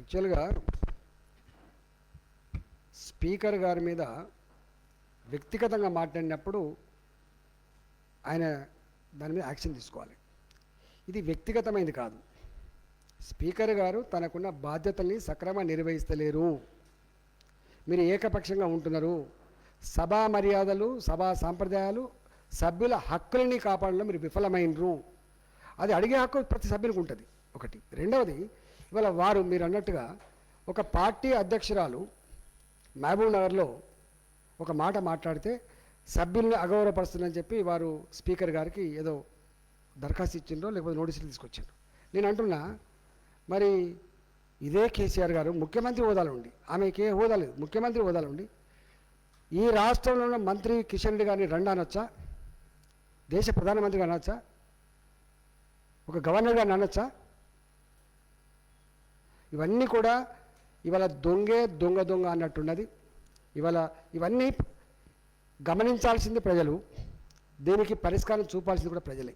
యాక్చువల్గా స్పీకర్ గారి మీద వ్యక్తిగతంగా మాట్లాడినప్పుడు ఆయన దాని మీద యాక్షన్ తీసుకోవాలి. ఇది వ్యక్తిగతమైనది కాదు. స్పీకర్ గారు తనకున్న బాధ్యతల్ని సక్రమంగా నిర్వహిస్తలేరు, మీరు ఏకపక్షంగా ఉంటున్నారు, సభా మర్యాదలు సభా సాంప్రదాయాలు సభ్యుల హక్కులని కాపాడడంలో మీరు విఫలమైనరు. అది అడిగే హక్కు ప్రతి సభ్యునికి ఉంటుంది. ఒకటి. రెండవది, ఇవాళ వారు మీరు అన్నట్టుగా ఒక పార్టీ అధ్యక్షురాలు మహబూబ్ నగర్లో ఒక మాట మాట్లాడితే సభ్యుల్ని అగౌరవపరుస్తుందని చెప్పి వారు స్పీకర్ గారికి ఏదో దరఖాస్తు ఇచ్చిండ్రో లేకపోతే నోటీసులు తీసుకొచ్చిండ్రు. నేను అంటున్నా, మరి ఇదే కేసీఆర్ గారు ముఖ్యమంత్రి హోదాలో ఉండి, ఆమెకి ఏ హోదా లేదు, ముఖ్యమంత్రి హోదాలో ఉండి ఈ రాష్ట్రంలో ఉన్న మంత్రి కిషన్ రెడ్డి గారిని రండి అనొచ్చా? దేశ ప్రధానమంత్రి గారిని అనొచ్చా? ఒక గవర్నర్ గారిని అనొచ్చా? ఇవన్నీ కూడా ఇవాళ దొంగే దొంగ దొంగ అన్నట్టున్నది. ఇవాళ ఇవన్నీ గమనించాల్సింది ప్రజలు, దీనికి పరిష్కారం చూపాల్సింది కూడా ప్రజలే.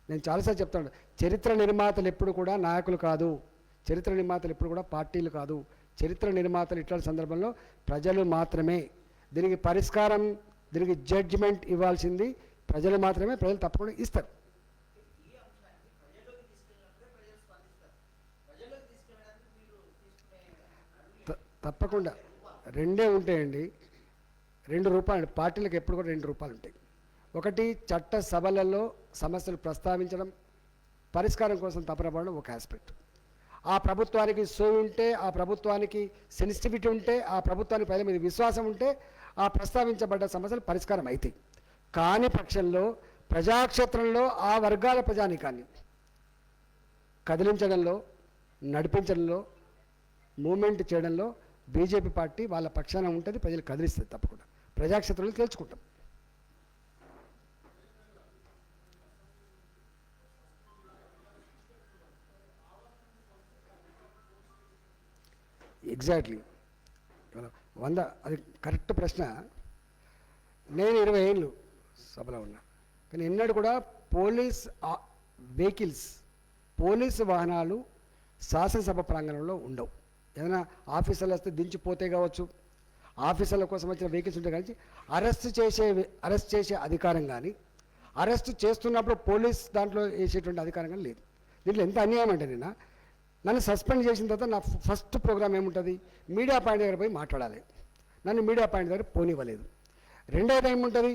నేను చాలాసార్లు చెప్తాను, చరిత్ర నిర్మాతలు ఎప్పుడు కూడా నాయకులు కాదు, చరిత్ర నిర్మాతలు ఎప్పుడు కూడా పార్టీలు కాదు. చరిత్ర నిర్మాతలు ఇట్లాంటి సందర్భంలో ప్రజలు మాత్రమే. దీనికి పరిష్కారం, దీనికి జడ్జిమెంట్ ఇవ్వాల్సింది ప్రజలు మాత్రమే. ప్రజలు తప్పకుండా ఇస్తారు. తప్పకుండా రెండే ఉంటాయండి. 2 రూపాయలు పార్టీలకు ఎప్పుడు కూడా 2 రూపాయలు ఉంటాయి. ఒకటి, చట్ట సభలలో సమస్యలు ప్రస్తావించడం, పరిష్కారం కోసం తపనపడడం ఒక ఆస్పెక్ట్. ఆ ప్రభుత్వానికి సోయి ఉంటే, ఆ ప్రభుత్వానికి సెన్సిటివిటీ ఉంటే, ఆ ప్రభుత్వానికి ప్రజల మీద విశ్వాసం ఉంటే ఆ ప్రస్తావించబడ్డ సమస్యలు పరిష్కారం అవుతాయి. కాని పక్షంలో ప్రజాక్షేత్రంలో ఆ వర్గాల ప్రజానీకాన్ని కదిలించడంలో, నడిపించడంలో, మూమెంట్ చేయడంలో బీజేపీ పార్టీ వాళ్ళ పక్షాన ఉంటుంది. ప్రజలు కదిలిస్తుంది. తప్పకుండా ప్రజాక్షేత్రంలో తేల్చుకుంటాం. ఎగ్జాక్ట్లీ 100 అది కరెక్ట్ ప్రశ్న. నేను 20 ఏళ్ళు సభలో ఉన్నా, కానీ ఎన్నడూ కూడా పోలీస్ వెహికల్స్, పోలీసు వాహనాలు శాసనసభ ప్రాంగణంలో ఉండవు. ఏదైనా ఆఫీసర్లు వస్తే దించిపోతే కావచ్చు, ఆఫీసర్ల కోసం వచ్చిన వెహికల్స్ ఉంటాయి. కానీ అరెస్ట్ చేసే అధికారం కానీ, అరెస్ట్ చేస్తున్నప్పుడు పోలీస్ దాంట్లో వేసేటువంటి అధికారం కానీ లేదు. దీంట్లో ఎంత అన్యాయం అంటే, నన్ను సస్పెండ్ చేసిన తర్వాత నా ఫస్ట్ ప్రోగ్రామ్ ఏముంటుంది, మీడియా పాయింట్ దగ్గర పోయి మాట్లాడాలి. నన్ను మీడియా పాయింట్ దగ్గర పోనివ్వలేదు. రెండోది ఏముంటుంది,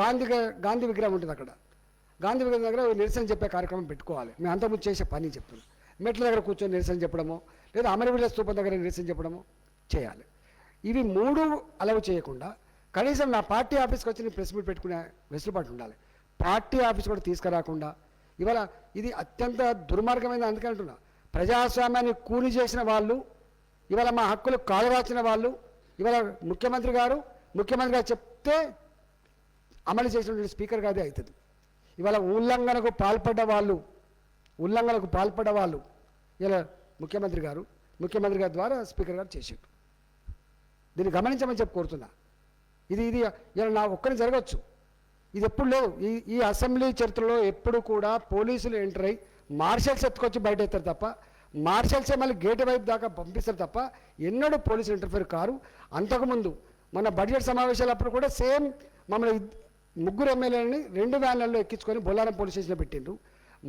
గాంధీ విగ్రహం ఉంటుంది అక్కడ, గాంధీ విగ్రహం దగ్గర నిరసన చెప్పే కార్యక్రమం పెట్టుకోవాలి. మేము అంతకుముందు చేసే పని చెప్తున్నాం. మెట్ల దగ్గర కూర్చొని నిరసన చెప్పడమో, లేదా అమరవీరుల స్తూపం దగ్గర నిరసన చెప్పడమో చేయాలి. ఇవి 3 అలవ్ చేయకుండా కనీసం నా పార్టీ ఆఫీస్కి వచ్చి ప్రెస్ మీట్ పెట్టుకునే వెసులుబాటు ఉండాలి. పార్టీ ఆఫీస్ కూడా తీసుకురాకుండా ఇవాళ ఇది అత్యంత దుర్మార్గమైన. అందుకే అంటున్నా, ప్రజాస్వామ్యాన్ని కూని చేసిన వాళ్ళు, ఇవాళ మా హక్కులు కాలరాచిన వాళ్ళు, ఇవాళ ముఖ్యమంత్రి గారు చెప్తే అమలు చేసినటువంటి స్పీకర్ గారిదే అవుతుంది. ఇవాళ ఉల్లంఘనకు పాల్పడ్డ వాళ్ళు ఇలా ముఖ్యమంత్రి గారి ద్వారా స్పీకర్ గారు చేసారు. దీన్ని గమనించమని చెప్పి కోరుతున్నా. ఇది ఇలా నా ఒక్కరిని జరగవచ్చు. ఇది ఎప్పుడు లేదు. ఈ అసెంబ్లీ చరిత్రలో ఎప్పుడు కూడా పోలీసులు ఎంటర్ అయ్యి మార్షల్స్ ఎత్తుకొచ్చి బయట ఎత్తారు తప్ప, మార్షల్సే మళ్ళీ గేట్ వైపు దాకా పంపిస్తారు తప్ప ఎన్నడూ పోలీసులు ఇంటర్ఫేర్ కారు. అంతకుముందు మన బడ్జెట్ సమావేశాలప్పుడు కూడా సేమ్ మమ్మల్ని 3 ఎమ్మెల్యేలని 2 వ్యాన్లలో ఎక్కించుకొని బొల్లారం పోలీస్ స్టేషన్లో పెట్టిండ్రు.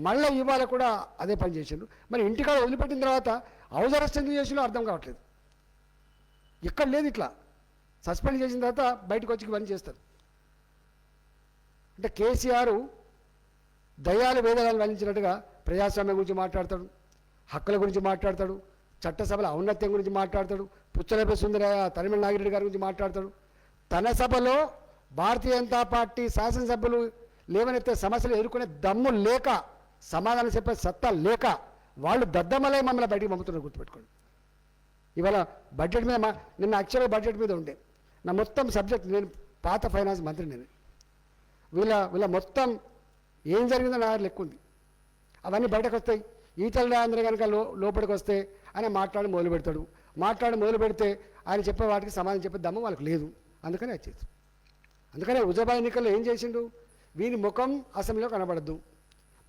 మళ్ళీ ఇవాళ కూడా అదే పని చేసిండ్రు. మరి ఇంటికాడ వదిలిపెట్టిన తర్వాత హౌస్ అరెస్ట్ ఎందుకు చేసిందో అర్థం కావట్లేదు. ఎక్కడ లేదు. ఇట్లా సస్పెండ్ చేసిన తర్వాత బయటకు వచ్చి ఇవన్నీ చేస్తారు. అంటే కేసీఆర్ దయాలు వేదాలను వల్లించినట్టుగా ప్రజాస్వామ్యం గురించి మాట్లాడతాడు, హక్కుల గురించి మాట్లాడతాడు, చట్టసభల ఔన్నత్యం గురించి మాట్లాడతాడు, పుచ్చలపై సుందరయ్య, తరిమల నాగిరెడ్డి గారి గురించి మాట్లాడతాడు. తన సభలో భారతీయ జనతా పార్టీ శాసనసభ్యులు లేవనెత్తే సమస్యలు ఎదుర్కొనే దమ్ము లేక, సమాధానం చెప్పే సత్తా లేక వాళ్ళు దద్దమలై మమ్మల్ని బయటికి పంపుతున్నారు. గుర్తుపెట్టుకోండి. ఇవాళ బడ్జెట్ మీద నిన్న యాక్చువల్గా బడ్జెట్ మీద ఉండే నా మొత్తం సబ్జెక్ట్, నేను పాత ఫైనాన్స్ మంత్రి, నేను వీళ్ళ మొత్తం ఏం జరిగిందో నా లెక్క ఉంది. అవన్నీ బయటకు వస్తాయి. ఈటల రాజేంద్ర కనుక లోపలికి వస్తే ఆయన మాట్లాడి మొదలు పెడితే ఆయన చెప్పే వాటికి సమాధానం చెప్పే దమ్ము వాళ్ళకి లేదు. అందుకని వచ్చేది. అందుకనే హుజరాబాద్ ఎన్నికల్లో ఏం చేసిండు, వీని ముఖం అసెంబ్లీలో కనబడద్దు,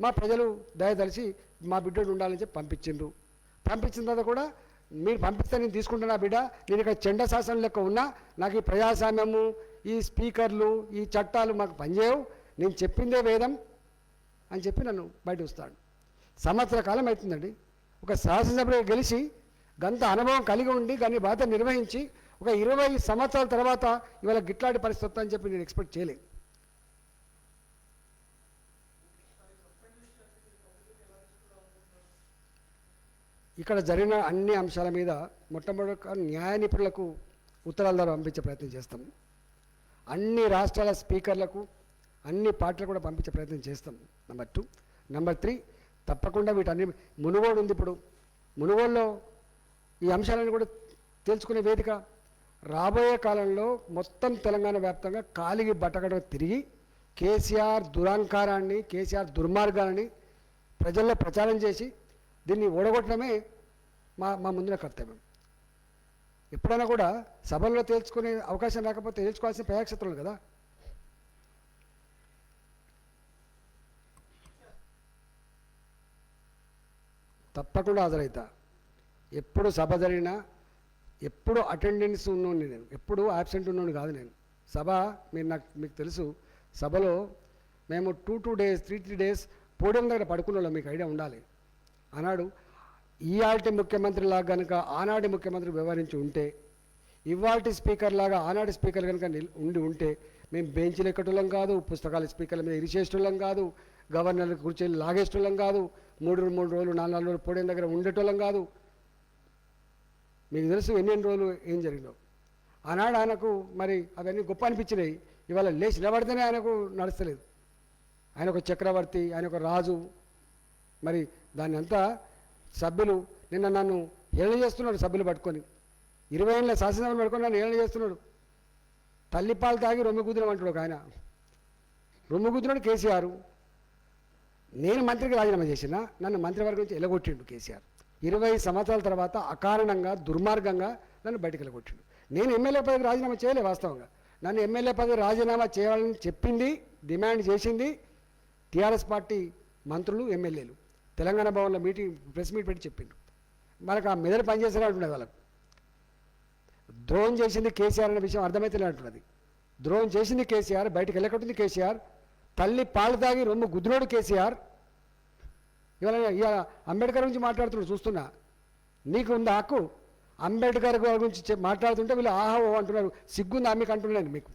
మా ప్రజలు దయదలిచి మా బిడ్డడు ఉండాలని చెప్పి పంపించిండ్రు. పంపించిన తర్వాత కూడా మీరు పంపిస్తే నేను తీసుకుంటున్నా బిడ్డ, నేను ఇక్కడ చెండ శాసనం లెక్క ఉన్నా, నాకు ఈ ప్రజాస్వామ్యము, ఈ స్పీకర్లు, ఈ చట్టాలు మాకు పనిచేయవు, నేను చెప్పిందే వేదం అని చెప్పి నన్ను బయట వస్తాడు. సంవత్సర కాలం అవుతుందండి. ఒక శాసనసభ్యుడిగా గెలిచి గంత అనుభవం కలిగి ఉండి దాన్ని బాధ్యత నిర్వహించి ఒక 20 సంవత్సరాల తర్వాత ఇవాళ గిట్లాంటి పరిస్థితి వస్తుందని చెప్పి నేను ఎక్స్పెక్ట్ చేయలేదు. ఇక్కడ జరిగిన అన్ని అంశాల మీద మొట్టమొదటి న్యాయ నిపుణులకు ఉత్తరాల ద్వారా పంపించే ప్రయత్నం చేస్తాం. అన్ని రాష్ట్రాల స్పీకర్లకు, అన్ని పార్టీలకు కూడా పంపించే ప్రయత్నం చేస్తాం. నెంబర్ 2. నెంబర్ 3, తప్పకుండా వీటన్ని మునుగోడు ఉంది. ఇప్పుడు మునుగోడులో ఈ అంశాలను కూడా తెలుసుకునే వేదిక. రాబోయే కాలంలో మొత్తం తెలంగాణ వ్యాప్తంగా కాలిగి బట్టగడ తిరిగి కేసీఆర్ దురహంకారాన్ని, కేసీఆర్ దుర్మార్గాన్ని ప్రజల్లో ప్రచారం చేసి దీన్ని ఓడగొట్టడమే మా ముందున కర్తవ్యం. ఎప్పుడైనా కూడా సభల్లో తేల్చుకునే అవకాశం రాకపోతే తేల్చుకోవాల్సిన ప్రజాక్షేత్రాలు కదా. తప్పకుండా హాజరవుతా. ఎప్పుడు సభ జరిగినా ఎప్పుడు అటెండెన్స్ ఉన్నోని, నేను ఎప్పుడు యాబ్సెంట్ ఉన్నోని కాదు. నేను సభ మీకు తెలుసు, సభలో మేము 2 days 3 days పోడియం దగ్గర పడుకునే వాళ్ళం. మీకు ఐడియా ఉండాలి. ఆనాడు ఈఆర్టీ ముఖ్యమంత్రి లాగా కనుక ఆనాటి ముఖ్యమంత్రి వ్యవహరించి ఉంటే, ఇవాల్టి స్పీకర్ లాగా ఆనాటి స్పీకర్ కనుక ఉండి ఉంటే మేము బెంచ్లు ఎక్కటోళ్ళం కాదు, పుస్తకాల స్పీకర్ల మీద ఇరిచేసేటోళ్ళం కాదు, గవర్నర్లకు కూర్చొని లాగేసేటోళ్ళం కాదు, 3 రోజులు 4 రోజులు పోడియం దగ్గర ఉండేటోళ్ళం కాదు. మీకు తెలుసు ఎన్ని రోజులు ఏం జరిగిందో. ఆనాడు ఆయనకు మరి అవన్నీ గొప్ప అనిపించినాయి. ఇవాళ లేచి నిలబడితేనే ఆయనకు నడుస్తలేదు. ఆయన ఒక చక్రవర్తి, ఆయన ఒక రాజు. మరి దాన్ని అంతా సభ్యులు నిన్న నన్ను హేళన చేస్తున్నాడు. సభ్యులు పట్టుకొని 20 ఏళ్ళ శాసనసభలు పట్టుకొని నన్ను హేళన చేస్తున్నాడు. తల్లిపాలు తాగి రొమ్ము కుదిరం అంటాడు ఒక ఆయన. రొమ్ము కుదిరాడు కేసీఆర్. నేను మంత్రికి రాజీనామా చేసిన, నన్ను మంత్రివర్గం నుంచి ఎలగొట్టిండు కేసీఆర్. 20 సంవత్సరాల తర్వాత అకారణంగా దుర్మార్గంగా నన్ను బయటకు వెళ్ళగొట్టిండు. నేను ఎమ్మెల్యే పదవికి రాజీనామా చేయలే. వాస్తవంగా నన్ను ఎమ్మెల్యే పదవి రాజీనామా చేయాలని చెప్పింది, డిమాండ్ చేసింది టీఆర్ఎస్ పార్టీ మంత్రులు, ఎమ్మెల్యేలు. తెలంగాణ భవన్లో ప్రెస్ మీట్ పెట్టి చెప్పిండు. మనకు ఆ మెదడు పనిచేసేటట్టున్నది. వాళ్ళకు ద్రోహం చేసింది కేసీఆర్ అనే విషయం అర్థమైతేనట్టున్నది. ద్రోహం చేసింది కేసీఆర్, బయటకు వెళ్ళకొట్టింది కేసీఆర్, తల్లి పాలు తాగి రొమ్ము గుద్దునోడు కేసీఆర్. ఇవాళ అంబేద్కర్ గురించి మాట్లాడుతున్నాడు చూస్తున్నా. నీకు ఉందా హక్కు? అంబేద్కర్ గురించి మాట్లాడుతుంటే వీళ్ళు ఆహా ఓ అంటున్నారు. సిగ్గుందా మీకు అంటున్నాను మీకు.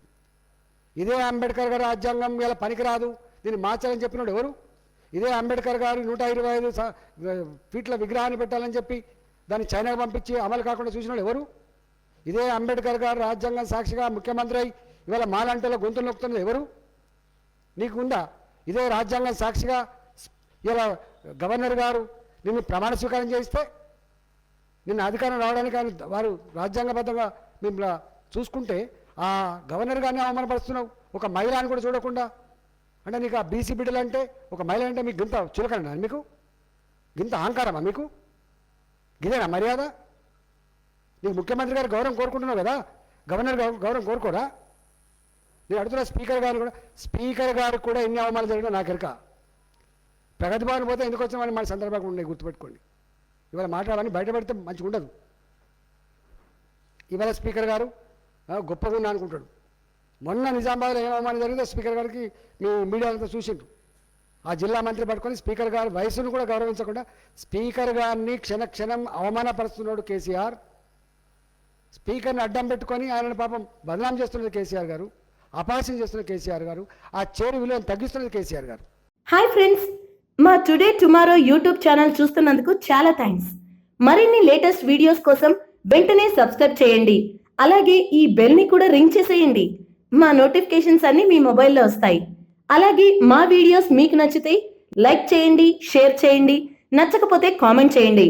ఇదే అంబేద్కర్ గారు రాజ్యాంగం ఇలా పనికిరాదు, దీన్ని మార్చాలని చెప్పినాడు ఎవరు? ఇదే అంబేద్కర్ గారు 125 ఫీట్ల విగ్రహాన్ని పెట్టాలని చెప్పి దాన్ని చైనాకు పంపించి అమలు కాకుండా చూసినాడు ఎవరు? ఇదే అంబేద్కర్ గారు రాజ్యాంగం సాక్షిగా ముఖ్యమంత్రి అయి ఇవాళ మాలంటలో గొంతులు నొక్కుతున్నది ఎవరు? నీకు ఉందా? ఇదే రాజ్యాంగం సాక్షిగా ఇలా గవర్నర్ గారు నిన్ను ప్రమాణ స్వీకారం చేస్తే నిన్ను అధికారం రావడానికి ఆయన వారు రాజ్యాంగబద్ధంగా మిమ్మల్ని చూసుకుంటే ఆ గవర్నర్ గారిని అవమానపరుస్తున్నావు, ఒక మహిళని కూడా చూడకుండా. అంటే నీకు ఆ బీసీ బిడ్డలు అంటే, ఒక మహిళ అంటే మీకు గింత చులకనా? మీకు గింత అహంకారమా? మీకు గిదేనా మర్యాద? నీకు ముఖ్యమంత్రి గారు గౌరవం కోరుకుంటున్నావు కదా, గవర్నర్ గౌరవం కోరుకోరా? నేను అడుగుతున్నా స్పీకర్ గారు కూడా. స్పీకర్ గారికి కూడా ఎన్ని అవమానాలు జరిగినా నాకు ఎరక. ప్రగతి భవన్ పోతే ఎందుకు వచ్చామని మన సందర్భంగా ఉన్నాయి, గుర్తుపెట్టుకోండి. ఇవాళ మాట్లాడాలని బయటపెడితే మంచిగా ఉండదు. ఇవాళ స్పీకర్ గారు గొప్పగా ఉన్నా అనుకుంటాడు. మొన్న నిజామాబాద్లో ఏం అవమానం జరిగిందో స్పీకర్ గారికి మీ మీడియా అంతా చూసిండ్రు. ఆ జిల్లా మంత్రి పట్టుకొని స్పీకర్ గారు వయసును కూడా గౌరవించకుండా స్పీకర్ గారిని క్షణక్షణం అవమానపరుస్తున్నాడు కేసీఆర్. స్పీకర్ని అడ్డం పెట్టుకొని ఆయనను పాపం బదనాం చేస్తున్నది కేసీఆర్ గారు, అపహాస్యం చేస్తున్నది కేసీఆర్ గారు, ఆ చేరు విలువను తగ్గిస్తున్నది కేసీఆర్ గారు. హాయ్ ఫ్రెండ్స్, మా టుడే టుమారో యూట్యూబ్ ఛానల్ చూస్తున్నందుకు చాలా థ్యాంక్స్. మరిన్ని లేటెస్ట్ వీడియోస్ కోసం వెంటనే సబ్స్క్రైబ్ చేయండి. అలాగే ఈ బెల్ని కూడా రింగ్ చేసేయండి. మా నోటిఫికేషన్స్ అన్ని మీ మొబైల్లో వస్తాయి. అలాగే మా వీడియోస్ మీకు నచ్చితే లైక్ చేయండి, షేర్ చేయండి, నచ్చకపోతే కామెంట్ చేయండి.